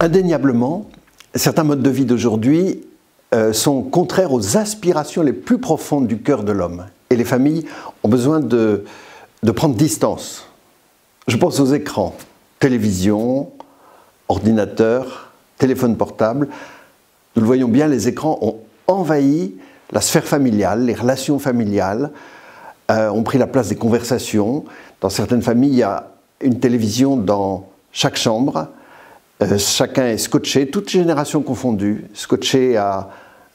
Indéniablement, certains modes de vie d'aujourd'hui sont contraires aux aspirations les plus profondes du cœur de l'homme. Et les familles ont besoin de prendre distance. Je pense aux écrans, télévision, ordinateur, téléphone portable. Nous le voyons bien, les écrans ont envahi la sphère familiale, les relations familiales, ont pris la place des conversations. Dans certaines familles, il y a une télévision dans chaque chambre. Chacun est scotché, toutes générations confondues, scotché à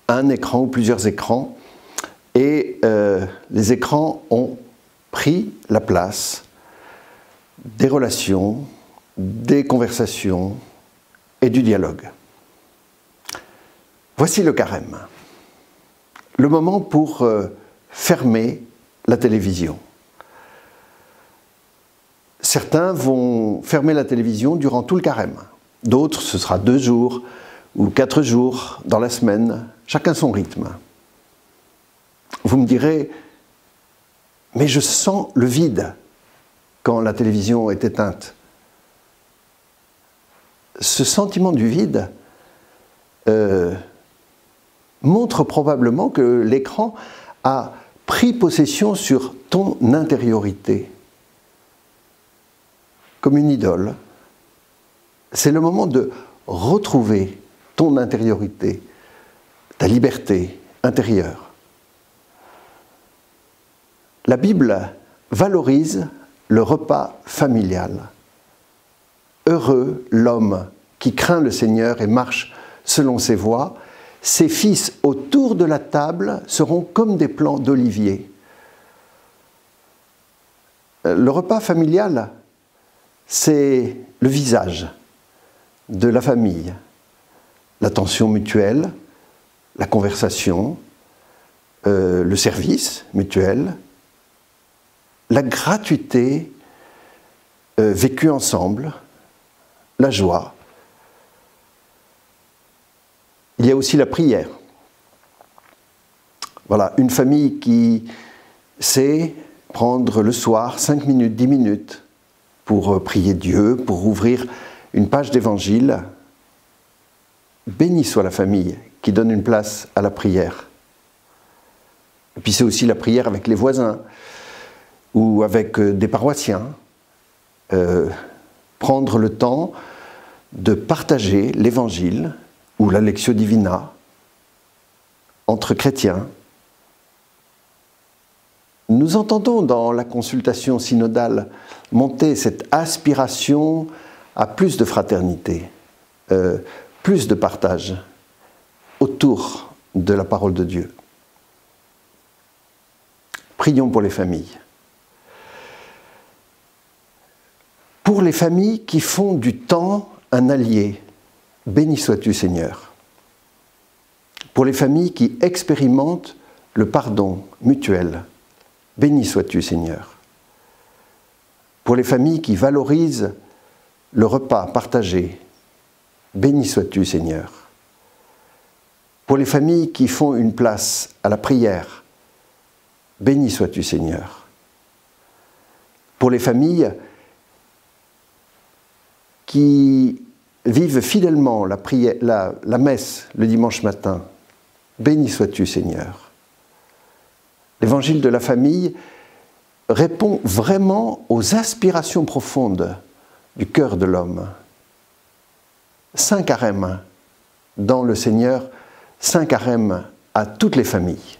un écran ou plusieurs écrans. Et les écrans ont pris la place des relations, des conversations et du dialogue. Voici le carême. Le moment pour fermer la télévision. Certains vont fermer la télévision durant tout le carême. D'autres, ce sera 2 jours ou 4 jours dans la semaine, chacun son rythme. Vous me direz, mais je sens le vide quand la télévision est éteinte. Ce sentiment du vide montre probablement que l'écran a pris possession sur ton intériorité, comme une idole. C'est le moment de retrouver ton intériorité, ta liberté intérieure. La Bible valorise le repas familial. Heureux l'homme qui craint le Seigneur et marche selon ses voies. Ses fils autour de la table seront comme des plants d'olivier. Le repas familial, c'est le visage de la famille, l'attention mutuelle, la conversation, le service mutuel, la gratuité vécue ensemble, la joie. Il y a aussi la prière. Voilà, une famille qui sait prendre le soir 5 minutes, 10 minutes pour prier Dieu, pour ouvrir une page d'évangile. Bénie soit la famille qui donne une place à la prière. Et puis c'est aussi la prière avec les voisins ou avec des paroissiens. Prendre le temps de partager l'évangile ou la Lectio Divina entre chrétiens. Nous entendons dans la consultation synodale monter cette aspiration à plus de fraternité, plus de partage autour de la parole de Dieu. Prions pour les familles. Pour les familles qui font du temps un allié, béni sois-tu Seigneur. Pour les familles qui expérimentent le pardon mutuel, béni sois-tu Seigneur. Pour les familles qui valorisent le repas partagé, béni sois-tu Seigneur. Pour les familles qui font une place à la prière, béni sois-tu Seigneur. Pour les familles qui vivent fidèlement la messe le dimanche matin, béni sois-tu Seigneur. L'évangile de la famille répond vraiment aux aspirations profondes du cœur de l'homme. Saint Carême dans le Seigneur, Saint Carême à toutes les familles.